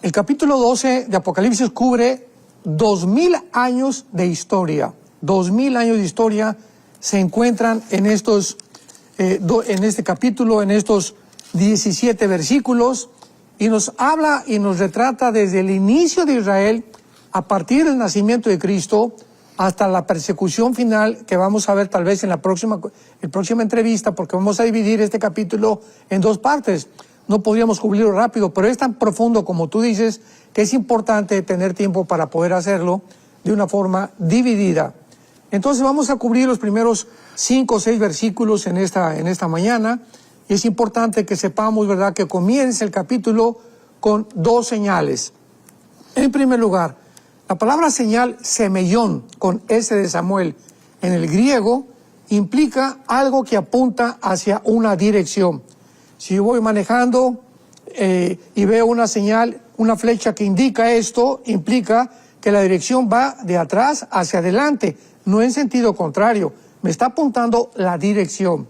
El capítulo 12 de Apocalipsis cubre 2000 años de historia. 2000 años de historia se encuentran en en este capítulo, en estos 17 versículos, y nos habla y nos retrata desde el inicio de Israel, a partir del nacimiento de Cristo, hasta la persecución final, que vamos a ver tal vez en la próxima entrevista, porque vamos a dividir este capítulo en dos partes. No podríamos cubrirlo rápido, pero es tan profundo como tú dices, que es importante tener tiempo para poder hacerlo de una forma dividida. Entonces vamos a cubrir los primeros 5 o 6 versículos en esta mañana, y es importante que sepamos, ¿verdad?, que comienza el capítulo con 2 señales. En primer lugar, la palabra señal, semellón, con S de Samuel, en el griego, implica algo que apunta hacia una dirección. Si yo voy manejando y veo una señal, una flecha que indica esto, implica que la dirección va de atrás hacia adelante, no en sentido contrario, me está apuntando la dirección.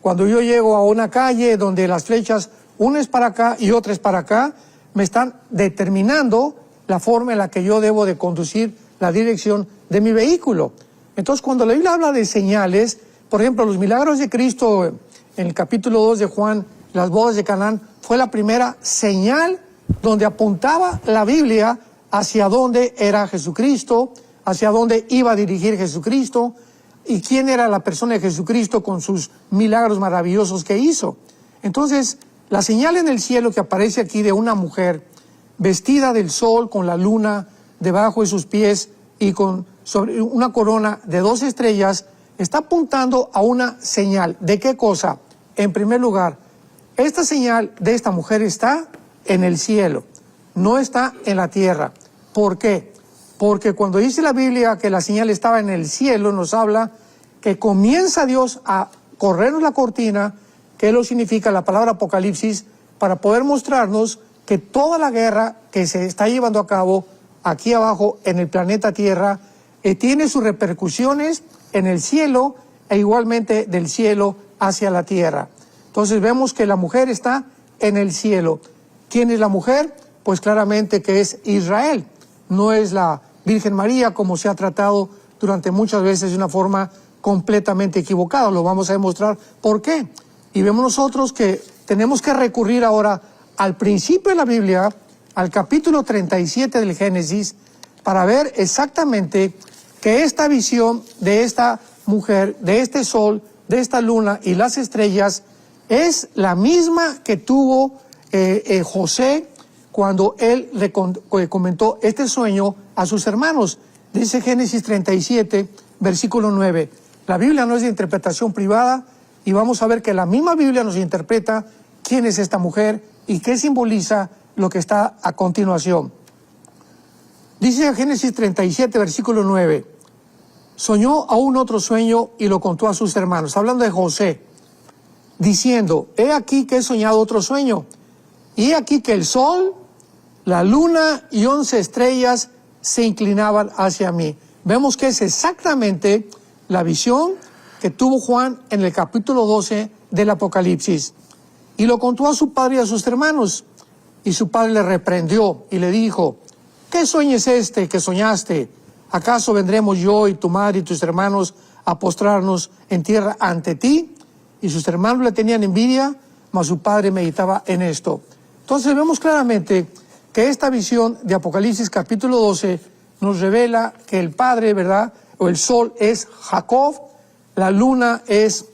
Cuando yo llego a una calle donde las flechas, una es para acá y otra es para acá, me están determinando la forma en la que yo debo de conducir la dirección de mi vehículo. Entonces, cuando la Biblia habla de señales, por ejemplo, los milagros de Cristo, en el capítulo 2 de Juan, las bodas de Canaán, fue la primera señal donde apuntaba la Biblia hacia dónde era Jesucristo, hacia dónde iba a dirigir Jesucristo, y quién era la persona de Jesucristo con sus milagros maravillosos que hizo. Entonces, la señal en el cielo que aparece aquí de una mujer vestida del sol, con la luna debajo de sus pies y con sobre una corona de 2 estrellas, está apuntando a una señal. ¿De qué cosa? En primer lugar, esta señal de esta mujer está en el cielo, no está en la tierra. ¿Por qué? Porque cuando dice la Biblia que la señal estaba en el cielo, nos habla que comienza Dios a corrernos la cortina, que lo significa la palabra Apocalipsis, para poder mostrarnos que toda la guerra que se está llevando a cabo aquí abajo en el planeta Tierra tiene sus repercusiones en el cielo e igualmente del cielo hacia la tierra. Entonces vemos que la mujer está en el cielo. ¿Quién es la mujer? Pues claramente que es Israel. No es la Virgen María, como se ha tratado durante muchas veces de una forma completamente equivocada. Lo vamos a demostrar por qué. Y vemos nosotros que tenemos que recurrir ahora al principio de la Biblia, al capítulo 37 del Génesis, para ver exactamente que esta visión de esta mujer, de este sol, de esta luna y las estrellas, es la misma que tuvo José cuando él le comentó este sueño a sus hermanos. Dice Génesis 37, versículo 9. La Biblia no es de interpretación privada, y vamos a ver que la misma Biblia nos interpreta quién es esta mujer y qué simboliza lo que está a continuación. Dice Génesis 37, versículo 9. Soñó aún otro sueño y lo contó a sus hermanos. Está hablando de José, diciendo: he aquí que he soñado otro sueño, y he aquí que el sol, la luna y 11 estrellas se inclinaban hacia mí. Vemos que es exactamente la visión que tuvo Juan en el capítulo 12 del Apocalipsis. Y lo contó a su padre y a sus hermanos. Y su padre le reprendió y le dijo: ¿qué sueño es este que soñaste? ¿Acaso vendremos yo y tu madre y tus hermanos a postrarnos en tierra ante ti? Y sus hermanos le tenían envidia, mas su padre meditaba en esto. Entonces vemos claramente que esta visión de Apocalipsis capítulo 12 nos revela que el padre, ¿verdad?, o el sol es Jacob, la luna es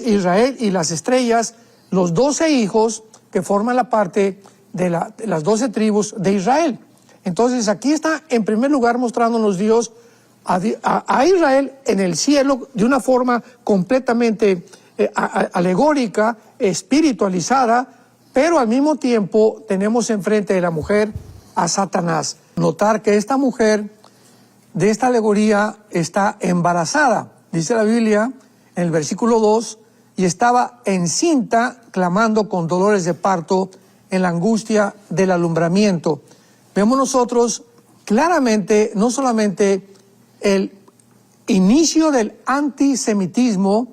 Israel, y las estrellas, los 12 hijos que forman la parte de las 12 tribus de Israel. Entonces aquí está en primer lugar mostrándonos Dios a Israel en el cielo de una forma completamente alegórica, espiritualizada, pero al mismo tiempo tenemos enfrente de la mujer a Satanás. Notar que esta mujer de esta alegoría está embarazada, dice la Biblia en el versículo 2, y estaba encinta, clamando con dolores de parto en la angustia del alumbramiento. Vemos nosotros claramente no solamente el inicio del antisemitismo,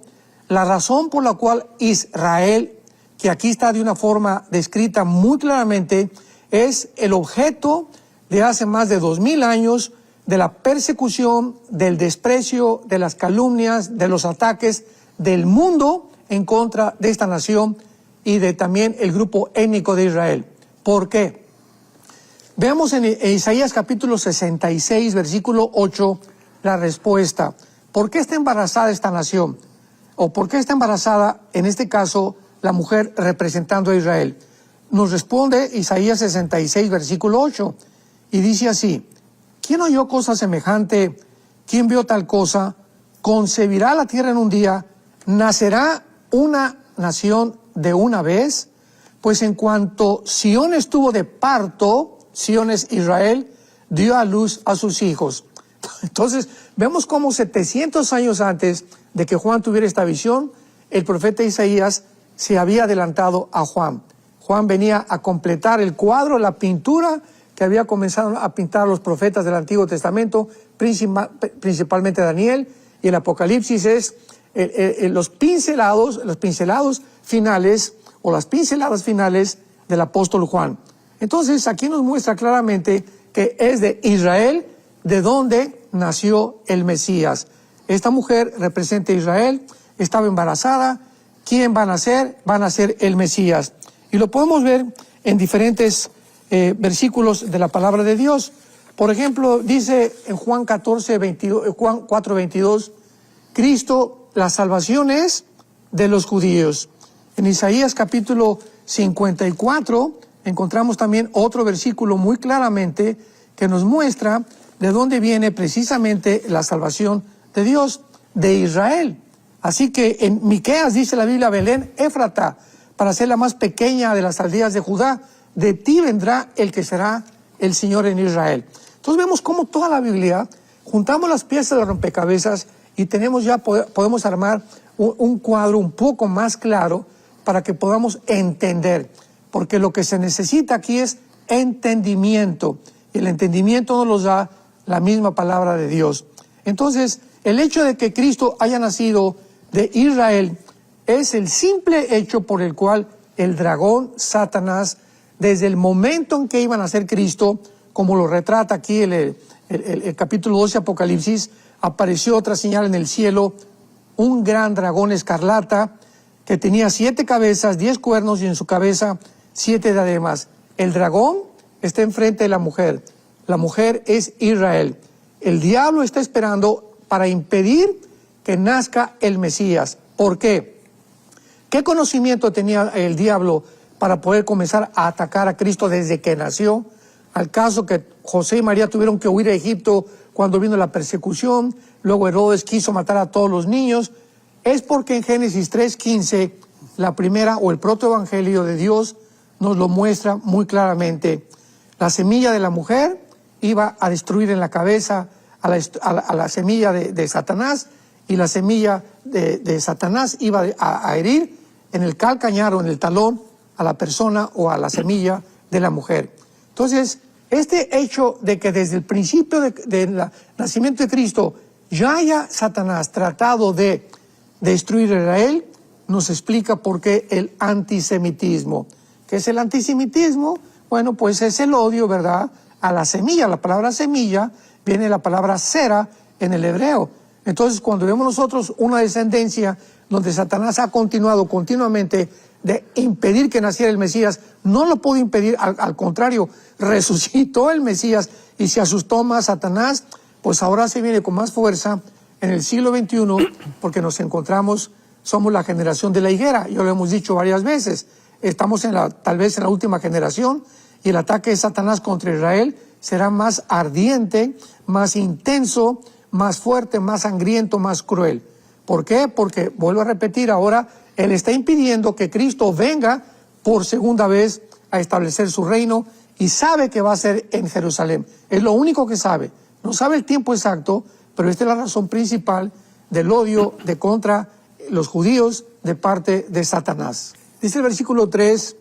la razón por la cual Israel, que aquí está de una forma descrita muy claramente, es el objeto de hace más de 2000 años de la persecución, del desprecio, de las calumnias, de los ataques del mundo en contra de esta nación y de también el grupo étnico de Israel. ¿Por qué? Veamos en Isaías capítulo 66, versículo 8, la respuesta. ¿Por qué está embarazada esta nación? ¿O por qué está embarazada, en este caso, la mujer representando a Israel? Nos responde Isaías 66, versículo 8, y dice así: ¿quién oyó cosa semejante? ¿Quién vio tal cosa? ¿Concebirá la tierra en un día? ¿Nacerá una nación de una vez? Pues en cuanto Sión estuvo de parto, Sión es Israel, dio a luz a sus hijos. Entonces, vemos cómo 700 años antes de que Juan tuviera esta visión, el profeta Isaías se había adelantado a Juan. Juan venía a completar el cuadro, la pintura que había comenzado a pintar los profetas del Antiguo Testamento, principalmente Daniel, y el Apocalipsis es los pincelados finales, o las pinceladas finales del apóstol Juan. Entonces, aquí nos muestra claramente que es de Israel de donde nació el Mesías. Esta mujer representa a Israel, estaba embarazada. ¿Quién va a nacer? Va a nacer el Mesías. Y lo podemos ver en diferentes versículos de la palabra de Dios. Por ejemplo, dice en Juan 4:22, Cristo, la salvación es de los judíos. En Isaías capítulo 54 encontramos también otro versículo muy claramente que nos muestra de dónde viene precisamente la salvación de Dios, de Israel. Así que en Miqueas dice la Biblia: Belén Éfrata, para ser la más pequeña de las aldeas de Judá, de ti vendrá el que será el Señor en Israel. Entonces vemos cómo toda la Biblia, juntamos las piezas de rompecabezas y podemos armar un cuadro un poco más claro para que podamos entender. Porque lo que se necesita aquí es entendimiento. Y el entendimiento nos lo da la misma palabra de Dios. Entonces, el hecho de que Cristo haya nacido de Israel es el simple hecho por el cual el dragón, Satanás, desde el momento en que iba a nacer Cristo, como lo retrata aquí el capítulo 12 Apocalipsis, apareció otra señal en el cielo, un gran dragón escarlata que tenía 7 cabezas, 10 cuernos y en su cabeza 7 diademas. El dragón está enfrente de la mujer. La mujer es Israel. El diablo está esperando para impedir que nazca el Mesías. ¿Por qué? ¿Qué conocimiento tenía el diablo para poder comenzar a atacar a Cristo desde que nació? Al caso que José y María tuvieron que huir a Egipto cuando vino la persecución, luego Herodes quiso matar a todos los niños, es porque en Génesis 3:15, la primera o el protoevangelio de Dios nos lo muestra muy claramente. La semilla de la mujer iba a destruir en la cabeza a la semilla de Satanás, y la semilla de Satanás iba a herir en el calcañar o en el talón a la persona o a la semilla de la mujer. Entonces, este hecho de que desde el principio del nacimiento de Cristo ya haya Satanás tratado de destruir a Israel, nos explica por qué el antisemitismo. ¿Qué es el antisemitismo? Bueno, pues es el odio, ¿verdad?, a la semilla. La palabra semilla viene de la palabra sera en el hebreo. Entonces, cuando vemos nosotros una descendencia donde Satanás ha continuado continuamente de impedir que naciera el Mesías, no lo pudo impedir, al contrario, resucitó el Mesías y se asustó más Satanás, pues ahora se viene con más fuerza en el siglo XXI, porque nos encontramos, somos la generación de la higuera, ya lo hemos dicho varias veces, estamos tal vez en la última generación, y el ataque de Satanás contra Israel será más ardiente, más intenso, más fuerte, más sangriento, más cruel. ¿Por qué? Porque, vuelvo a repetir, ahora él está impidiendo que Cristo venga por segunda vez a establecer su reino, y sabe que va a ser en Jerusalén. Es lo único que sabe. No sabe el tiempo exacto, pero esta es la razón principal del odio contra los judíos de parte de Satanás. Dice el versículo 3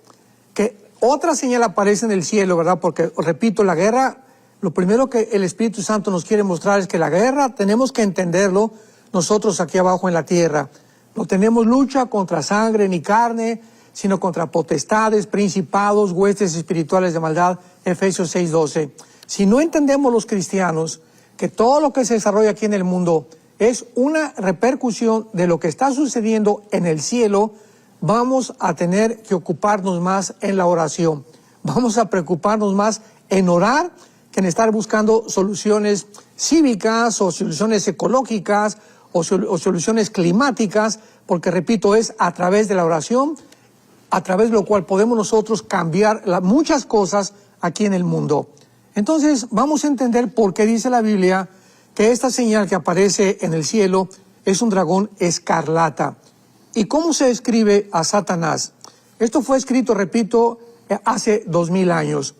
que otra señal aparece en el cielo, ¿verdad? Porque, repito, la guerra, lo primero que el Espíritu Santo nos quiere mostrar es que la guerra tenemos que entenderlo nosotros aquí abajo en la tierra. No tenemos lucha contra sangre ni carne, sino contra potestades, principados, huestes espirituales de maldad, Efesios 6:12. Si no entendemos los cristianos que todo lo que se desarrolla aquí en el mundo es una repercusión de lo que está sucediendo en el cielo, vamos a tener que ocuparnos más en la oración. Vamos a preocuparnos más en orar que en estar buscando soluciones cívicas o soluciones ecológicas o soluciones climáticas, porque repito, es a través de la oración, a través de lo cual podemos nosotros cambiar muchas cosas aquí en el mundo. Entonces vamos a entender por qué dice la Biblia que esta señal que aparece en el cielo es un dragón escarlata. ¿Y cómo se describe a Satanás? Esto fue escrito, repito, hace 2000 años,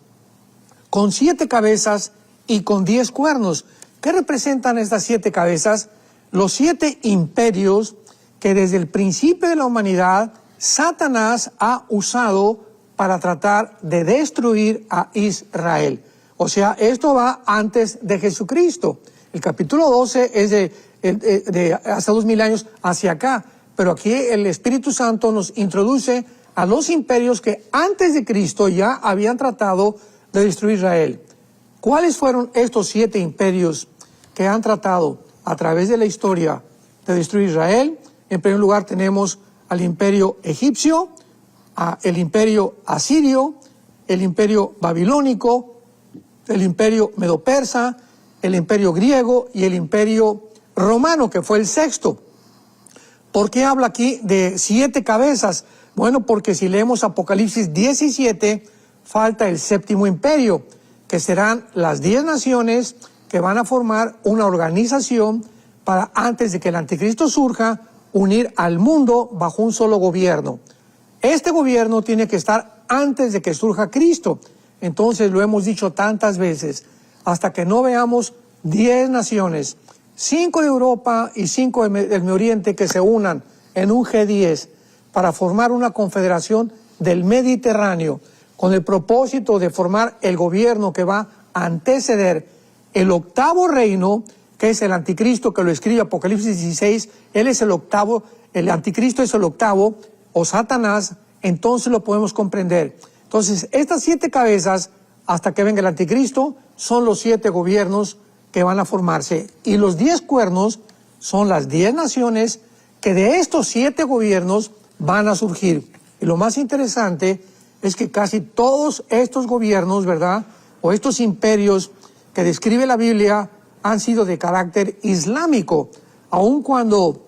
con 7 cabezas y con 10 cuernos. ¿Qué representan estas 7 cabezas? Los 7 imperios que desde el principio de la humanidad Satanás ha usado para tratar de destruir a Israel. O sea, esto va antes de Jesucristo. El capítulo 12 es de hasta 2000 años hacia acá. Pero aquí el Espíritu Santo nos introduce a los imperios que antes de Cristo ya habían tratado de destruir Israel. ¿Cuáles fueron estos 7 imperios que han tratado a través de la historia de destruir Israel? En primer lugar tenemos al imperio egipcio, el imperio asirio, el imperio babilónico, el imperio medo-persa, el imperio griego y el imperio romano, que fue el 6º. ¿Por qué habla aquí de 7 cabezas? Bueno, porque si leemos Apocalipsis 17, falta el 7º imperio, que serán las 10 naciones que van a formar una organización para, antes de que el anticristo surja, unir al mundo bajo un solo gobierno. Este gobierno tiene que estar antes de que surja Cristo. Entonces, lo hemos dicho tantas veces, hasta que no veamos 10 naciones, 5 de Europa y 5 del Medio Oriente, que se unan en un G10 para formar una confederación del Mediterráneo con el propósito de formar el gobierno que va a anteceder el 8º reino, que es el anticristo, que lo escribe Apocalipsis 16, él es el 8º, el anticristo es el 8º, o Satanás, entonces lo podemos comprender. Entonces, estas 7 cabezas, hasta que venga el anticristo, son los 7 gobiernos que van a formarse. Y los 10 cuernos son las 10 naciones que de estos 7 gobiernos van a surgir. Y lo más interesante es que casi todos estos gobiernos, ¿verdad?, o estos imperios que describe la Biblia han sido de carácter islámico, aun cuando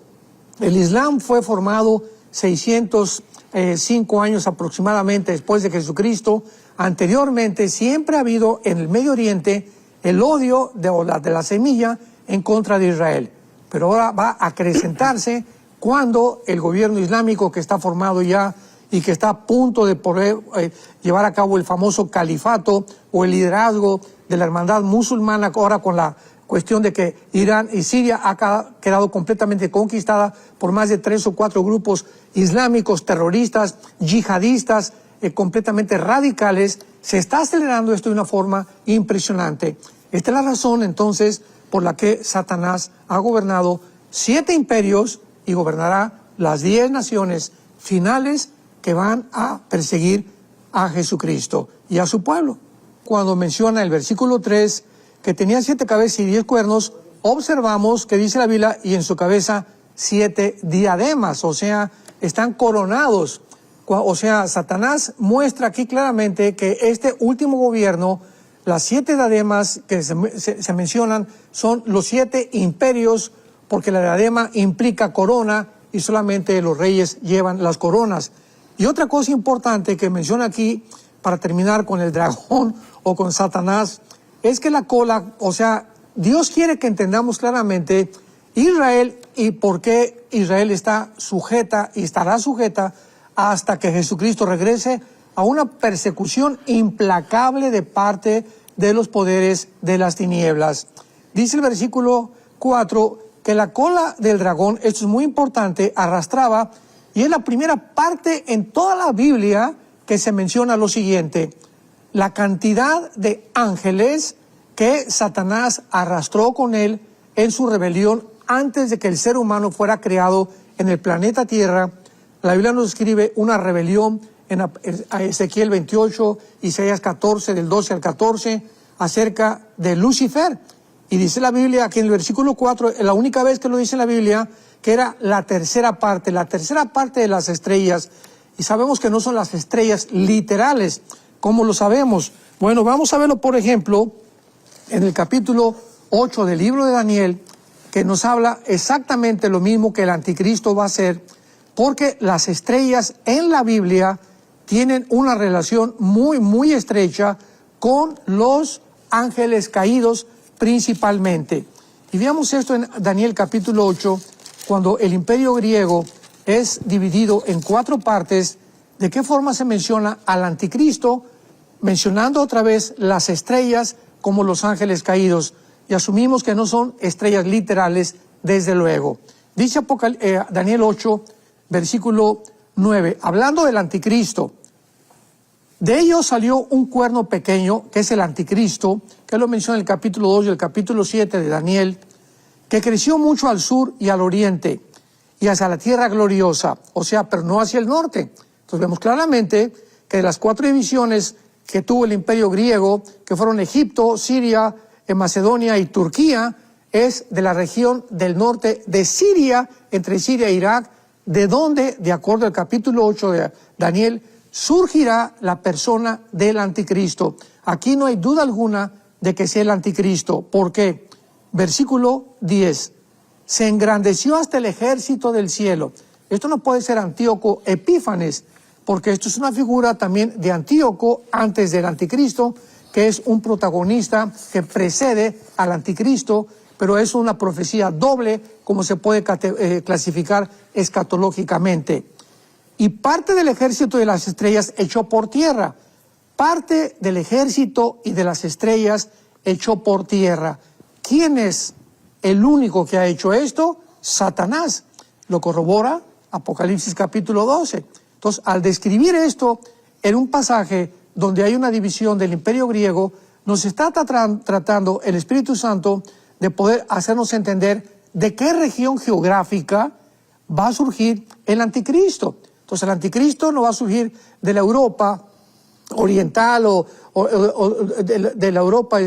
el Islam fue formado 605 años aproximadamente después de Jesucristo. Anteriormente siempre ha habido en el Medio Oriente el odio de la semilla en contra de Israel, pero ahora va a acrecentarse cuando el gobierno islámico, que está formado ya y que está a punto de poder llevar a cabo el famoso califato o el liderazgo de la hermandad musulmana, ahora con la cuestión de que Irán y Siria ha quedado completamente conquistada por más de 3 o 4 grupos islámicos, terroristas, yihadistas, completamente radicales. Se está acelerando esto de una forma impresionante. Esta es la razón, entonces, por la que Satanás ha gobernado 7 imperios y gobernará las 10 naciones finales que van a perseguir a Jesucristo y a su pueblo. Cuando menciona el versículo 3 que tenía 7 cabezas y 10 cuernos, observamos que dice la Biblia, y en su cabeza 7 diademas, o sea, están coronados. O sea, Satanás muestra aquí claramente que este último gobierno, las 7 diademas que se mencionan, son los 7 imperios, porque la diadema implica corona y solamente los reyes llevan las coronas. Y otra cosa importante que menciona aquí, para terminar con el dragón o con Satanás, es que la cola, o sea, Dios quiere que entendamos claramente Israel y por qué Israel está sujeta y estará sujeta hasta que Jesucristo regrese a una persecución implacable de parte de los poderes de las tinieblas. Dice el versículo 4 que la cola del dragón, esto es muy importante, arrastraba, y es la primera parte en toda la Biblia que se menciona lo siguiente: la cantidad de ángeles que Satanás arrastró con él en su rebelión antes de que el ser humano fuera creado en el planeta Tierra. La Biblia nos describe una rebelión en Ezequiel 28, Isaías 14, del 12 al 14, acerca de Lucifer. Y dice la Biblia que en el versículo 4, la única vez que lo dice la Biblia, que era la tercera parte de las estrellas. Y sabemos que no son las estrellas literales. ¿Cómo lo sabemos? Bueno, vamos a verlo, por ejemplo, en el capítulo 8 del libro de Daniel, que nos habla exactamente lo mismo que el anticristo va a hacer, porque las estrellas en la Biblia tienen una relación muy, muy estrecha con los ángeles caídos principalmente. Y veamos esto en Daniel capítulo 8, cuando el imperio griego es dividido en 4 partes. ¿De qué forma se menciona al anticristo? Mencionando otra vez las estrellas como los ángeles caídos. Y asumimos que no son estrellas literales, desde luego. Dice Daniel 8, versículo 9, hablando del anticristo. De ellos salió un cuerno pequeño, que es el anticristo, que lo menciona en el capítulo 2 y el capítulo 7 de Daniel, que creció mucho al sur y al oriente, y hacia la tierra gloriosa, o sea, pero no hacia el norte. Entonces vemos claramente que de las 4 divisiones que tuvo el imperio griego, que fueron Egipto, Siria, Macedonia y Turquía, es de la región del norte de Siria, entre Siria e Irak, de donde, de acuerdo al capítulo 8 de Daniel, surgirá la persona del anticristo. Aquí no hay duda alguna de que sea el anticristo. ¿Por qué? Versículo 10. Se engrandeció hasta el ejército del cielo. Esto no puede ser Antíoco Epífanes, porque esto es una figura también de Antíoco antes del anticristo, que es un protagonista que precede al anticristo, pero es una profecía doble, como se puede clasificar escatológicamente. Y parte del ejército de las estrellas echó por tierra. Parte del ejército y de las estrellas echó por tierra. ¿Quién es el único que ha hecho esto? Satanás. Lo corrobora Apocalipsis capítulo 12. Entonces, al describir esto en un pasaje donde hay una división del imperio griego, nos está tratando el Espíritu Santo de poder hacernos entender de qué región geográfica va a surgir el anticristo. Entonces el anticristo no va a surgir de la Europa oriental o de la Europa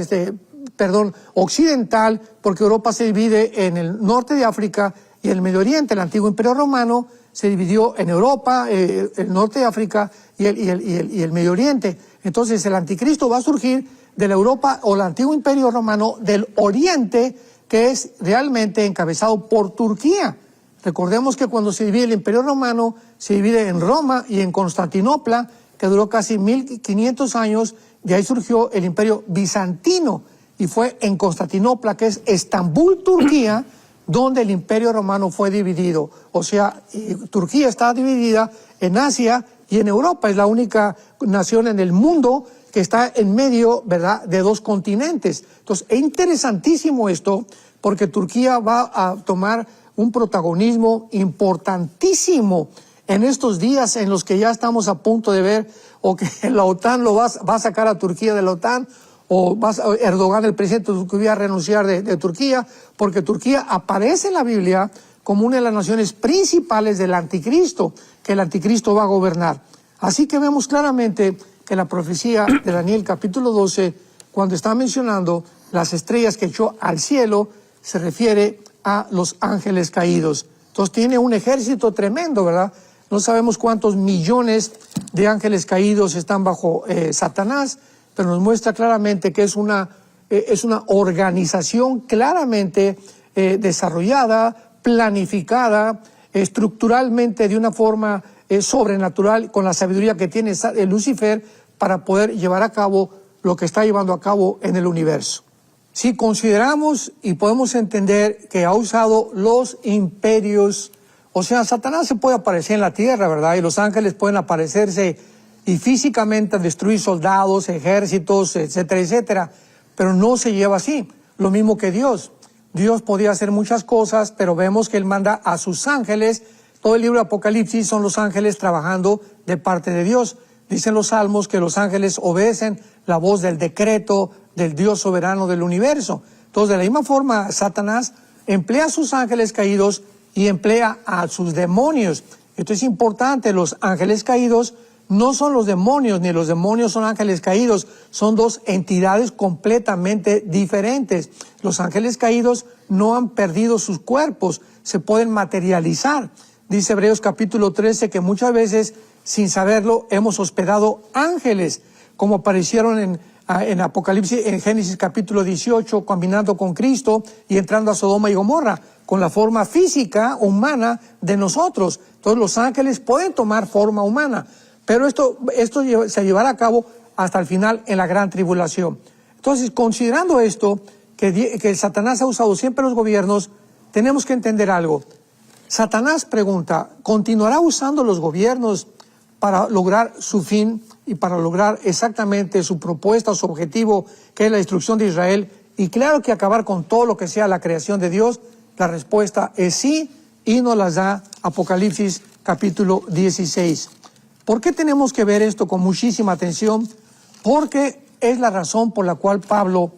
occidental, porque Europa se divide en el norte de África y el Medio Oriente. El antiguo imperio romano se dividió en Europa, el norte de África y el Medio Oriente. Entonces el anticristo va a surgir de la Europa o el antiguo imperio romano del Oriente, que es realmente encabezado por Turquía. Recordemos que cuando se divide el imperio romano, se divide en Roma y en Constantinopla, que duró casi 1500 años. De ahí surgió el imperio bizantino, y fue en Constantinopla, que es Estambul, Turquía, donde el imperio romano fue dividido. O sea, Turquía está dividida en Asia y en Europa. Es la única nación en el mundo que está en medio, ¿verdad?, de 2 continentes. Entonces, es interesantísimo esto, porque Turquía va a tomar un protagonismo importantísimo en estos días en los que ya estamos a punto de ver o que la OTAN va a sacar a Turquía de la OTAN, o Erdogan, el presidente de Turquía, va a renunciar de Turquía, porque Turquía aparece en la Biblia como una de las naciones principales del anticristo, que el anticristo va a gobernar. Así que vemos claramente que la profecía de Daniel capítulo 12, cuando está mencionando las estrellas que echó al cielo, se refiere a los ángeles caídos. Entonces tiene un ejército tremendo, ¿verdad? No sabemos cuántos millones de ángeles caídos están bajo Satanás, pero nos muestra claramente que es una organización claramente desarrollada, planificada, estructuralmente de una forma sobrenatural, con la sabiduría que tiene Lucifer para poder llevar a cabo lo que está llevando a cabo en el universo. Si consideramos y podemos entender que ha usado los imperios, o sea, Satanás se puede aparecer en la tierra, ¿verdad? Y los ángeles pueden aparecerse y físicamente destruir soldados, ejércitos, etcétera, etcétera, pero no se lleva así. Lo mismo que Dios. Dios podía hacer muchas cosas, pero vemos que Él manda a sus ángeles. Todo el libro de Apocalipsis son los ángeles trabajando de parte de Dios. Dicen los salmos que los ángeles obedecen la voz del decreto del Dios soberano del universo. Entonces, de la misma forma, Satanás emplea a sus ángeles caídos y emplea a sus demonios. Esto es importante. Los ángeles caídos no son los demonios, ni los demonios son ángeles caídos. Son dos entidades completamente diferentes. Los ángeles caídos no han perdido sus cuerpos, se pueden materializar. Dice Hebreos capítulo 13 que muchas veces, sin saberlo, hemos hospedado ángeles, como aparecieron en Apocalipsis, en Génesis capítulo 18, caminando con Cristo y entrando a Sodoma y Gomorra, con la forma física, humana de nosotros. Entonces los ángeles pueden tomar forma humana, pero esto se llevará a cabo hasta el final en la gran tribulación. Entonces, considerando esto, que Satanás ha usado siempre los gobiernos, tenemos que entender algo. Satanás pregunta, ¿continuará usando los gobiernos para lograr su fin y para lograr exactamente su propuesta, su objetivo, que es la destrucción de Israel? Y claro que acabar con todo lo que sea la creación de Dios. La respuesta es sí, y nos las da Apocalipsis capítulo 16. ¿Por qué tenemos que ver esto con muchísima atención? Porque es la razón por la cual Pablo,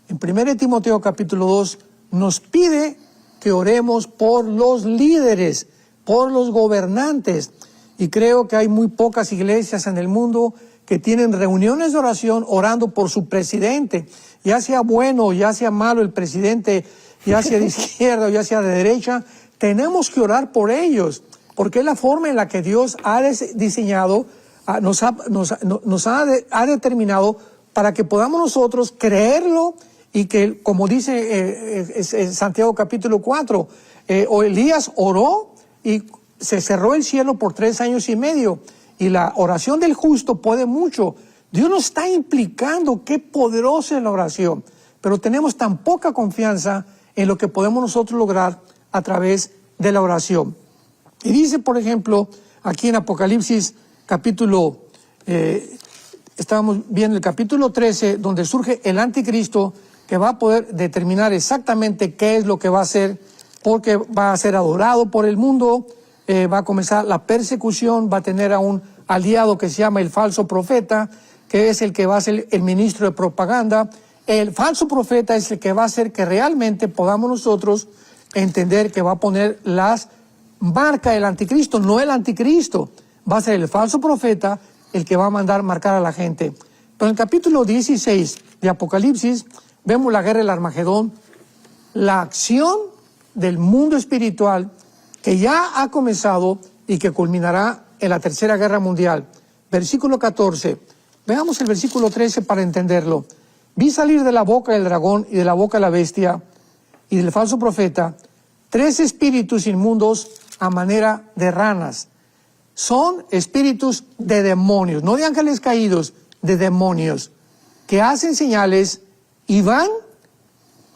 en 1 Timoteo capítulo 2, nos pide que oremos por los líderes, por los gobernantes. Y creo que hay muy pocas iglesias en el mundo que tienen reuniones de oración orando por su presidente. Ya sea bueno, ya sea malo el presidente, ya sea de izquierda o ya sea de derecha, tenemos que orar por ellos, porque es la forma en la que Dios ha diseñado, nos ha determinado para que podamos nosotros creerlo y que, como dice Santiago capítulo 4, Elías oró y se cerró el cielo por 3 años y medio, y la oración del justo puede mucho. Dios nos está implicando qué poderosa es la oración, pero tenemos tan poca confianza en lo que podemos nosotros lograr a través de la oración. Y dice, por ejemplo, aquí en Apocalipsis capítulo, estábamos viendo el capítulo 13, donde surge el anticristo, que va a poder determinar exactamente qué es lo que va a hacer, porque va a ser adorado por el mundo, va a comenzar la persecución, va a tener a un aliado que se llama el falso profeta, que es el que va a ser el ministro de propaganda. El falso profeta es el que va a hacer que realmente podamos nosotros entender que va a poner las marcas del anticristo, no el anticristo. Va a ser el falso profeta el que va a mandar marcar a la gente. Pero en el capítulo 16 de Apocalipsis vemos la guerra del Armagedón, la acción del mundo espiritual que ya ha comenzado y que culminará en la Tercera Guerra Mundial. Versículo 14. Veamos el versículo 13 para entenderlo. Vi salir de la boca del dragón y de la boca de la bestia y del falso profeta 3 espíritus inmundos a manera de ranas. Son espíritus de demonios, no de ángeles caídos, de demonios, que hacen señales y van,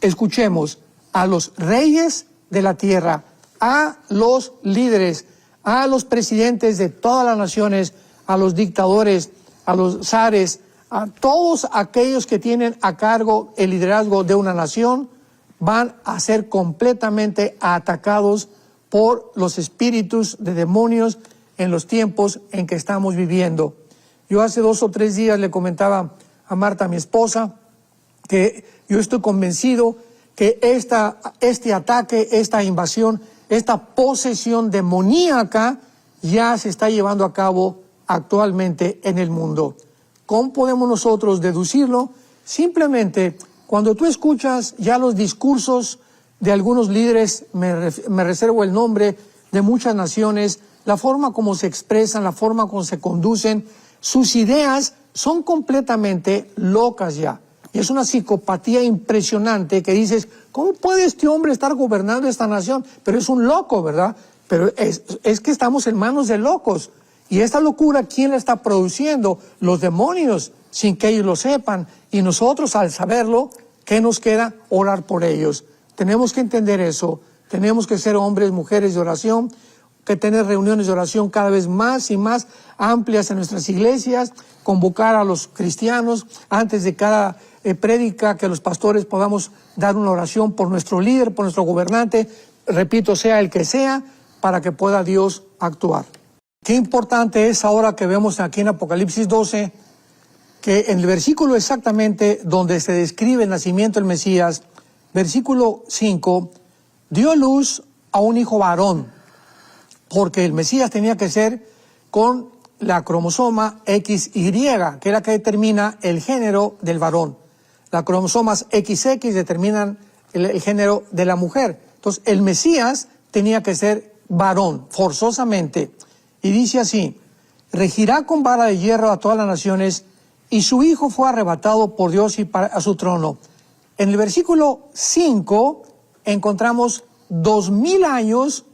escuchemos, a los reyes de la tierra, a los líderes, a los presidentes de todas las naciones, a los dictadores, a los zares, a todos aquellos que tienen a cargo el liderazgo de una nación, van a ser completamente atacados por los espíritus de demonios en los tiempos en que estamos viviendo. Yo hace 2 o 3 días le comentaba a Marta, mi esposa, que yo estoy convencido que este ataque, esta invasión, esta posesión demoníaca ya se está llevando a cabo actualmente en el mundo. ¿Cómo podemos nosotros deducirlo? Simplemente, cuando tú escuchas ya los discursos de algunos líderes, me reservo el nombre, de muchas naciones, la forma como se expresan, la forma como se conducen, sus ideas son completamente locas ya. Y es una psicopatía impresionante que dices, ¿cómo puede este hombre estar gobernando esta nación? Pero es un loco, ¿verdad? Pero es que estamos en manos de locos. Y esta locura, ¿quién la está produciendo? Los demonios, sin que ellos lo sepan. Y nosotros, al saberlo, ¿qué nos queda? Orar por ellos. Tenemos que entender eso. Tenemos que ser hombres, mujeres de oración, que tener reuniones de oración cada vez más y más amplias en nuestras iglesias, convocar a los cristianos antes de cada prédica, que los pastores podamos dar una oración por nuestro líder, por nuestro gobernante, repito, sea el que sea, para que pueda Dios actuar. Qué importante es ahora que vemos aquí en Apocalipsis 12, que en el versículo exactamente donde se describe el nacimiento del Mesías, versículo 5, dio luz a un hijo varón. porque el Mesías tenía que ser con la cromosoma XY, que es la que determina el género del varón. Las cromosomas XX determinan el género de la mujer. Entonces, el Mesías tenía que ser varón, forzosamente. Y dice así: regirá con vara de hierro a todas las naciones, y su hijo fue arrebatado por Dios y a su trono. En el versículo 5 encontramos 2000 años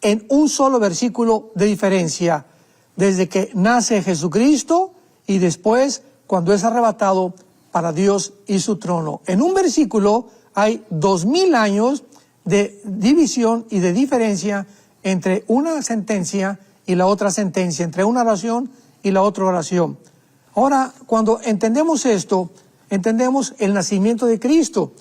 en un solo versículo de diferencia, desde que nace Jesucristo y después cuando es arrebatado para Dios y su trono. En un versículo hay 2000 años de división y de diferencia entre una sentencia y la otra sentencia, entre una oración y la otra oración. Ahora, cuando entendemos esto, entendemos el nacimiento de Cristo,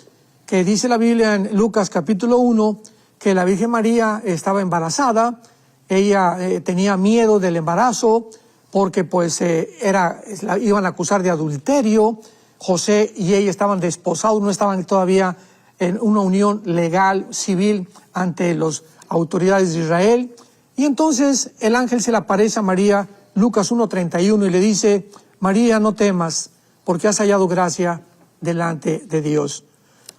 que dice la Biblia en Lucas capítulo 1, que la Virgen María estaba embarazada. Ella tenía miedo del embarazo porque pues la iban a acusar de adulterio. José y ella estaban desposados, no estaban todavía en una unión legal, civil, ante las autoridades de Israel. Y entonces el ángel se le aparece a María, Lucas 1:31, y le dice: María, no temas, porque has hallado gracia delante de Dios.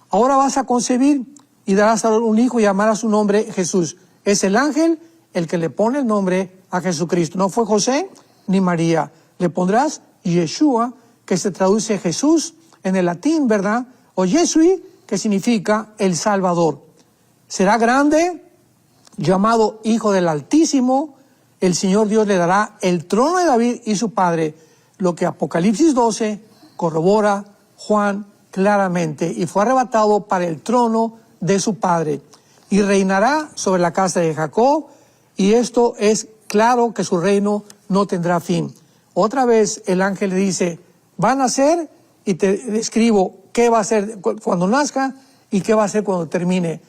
Ahora vas a concebir y darás a un hijo y llamarás su nombre Jesús. Es el ángel el que le pone el nombre a Jesucristo. No fue José ni María. Le pondrás Yeshua, que se traduce Jesús en el latín, ¿verdad? O Yesui, que significa el Salvador. Será grande, llamado Hijo del Altísimo. El Señor Dios le dará el trono de David y su padre, lo que Apocalipsis 12 corrobora Juan claramente. Y fue arrebatado para el trono de su padre, y reinará sobre la casa de Jacob, y esto es claro que su reino no tendrá fin. Otra vez el ángel le dice: van a nacer, y te describo qué va a ser cuando nazca y qué va a ser cuando termine.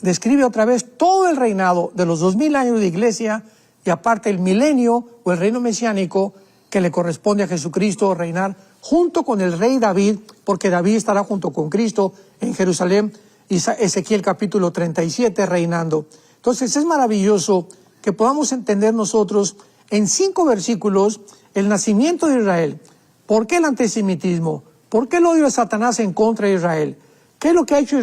Describe otra vez todo el reinado de los 2000 años de iglesia, y aparte el milenio o el reino mesiánico que le corresponde a Jesucristo reinar junto con el rey David, porque David estará junto con Cristo en Jerusalén. Y Ezequiel capítulo 37 reinando. Entonces es maravilloso que podamos entender nosotros en 5 versículos el nacimiento de Israel. ¿Por qué el antisemitismo? ¿Por qué el odio de Satanás en contra de Israel? ¿Qué es lo que ha hecho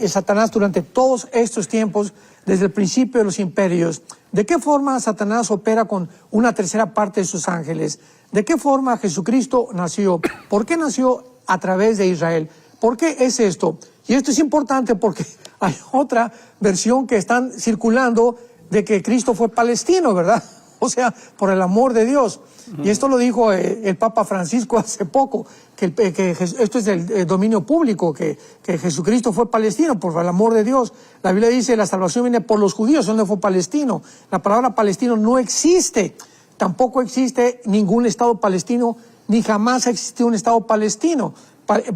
Satanás durante todos estos tiempos, desde el principio de los imperios? ¿De qué forma Satanás opera con una tercera parte de sus ángeles? ¿De qué forma Jesucristo nació? ¿Por qué nació a través de Israel? ¿Por qué es esto? Y esto es importante porque hay otra versión que están circulando de que Cristo fue palestino, ¿verdad? O sea, por el amor de Dios. Y esto lo dijo el Papa Francisco hace poco, que esto es del dominio público, que Jesucristo fue palestino por el amor de Dios. La Biblia dice: la salvación viene por los judíos, ¿dónde fue palestino? La palabra palestino no existe. Tampoco existe ningún Estado palestino, ni jamás ha existido un Estado palestino.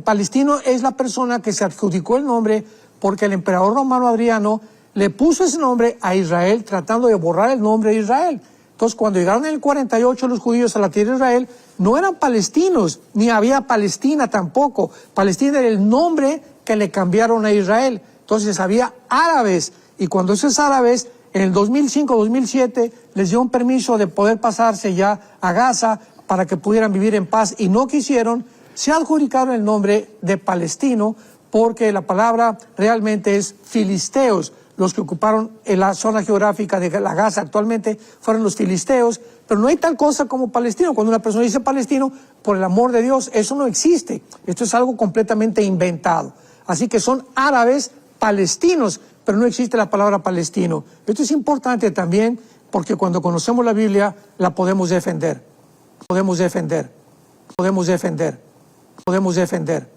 Palestino es la persona que se adjudicó el nombre porque el emperador romano Adriano le puso ese nombre a Israel, tratando de borrar el nombre de Israel. Entonces, cuando llegaron en el 48 los judíos a la tierra de Israel, no eran palestinos, ni había Palestina tampoco. Palestina era el nombre que le cambiaron a Israel. Entonces había árabes, y cuando esos árabes, en el 2005-2007, les dio un permiso de poder pasarse ya a Gaza para que pudieran vivir en paz, y no quisieron. Se adjudicaron el nombre de palestino porque la palabra realmente es filisteos. Los que ocuparon en la zona geográfica de la Gaza actualmente fueron los filisteos, pero no hay tal cosa como palestino. Cuando una persona dice palestino, por el amor de Dios, eso no existe. Esto es algo completamente inventado. Así que son árabes palestinos, pero no existe la palabra palestino. Esto es importante también porque cuando conocemos la Biblia la podemos defender. Podemos defender. Podemos defender. Podemos defender.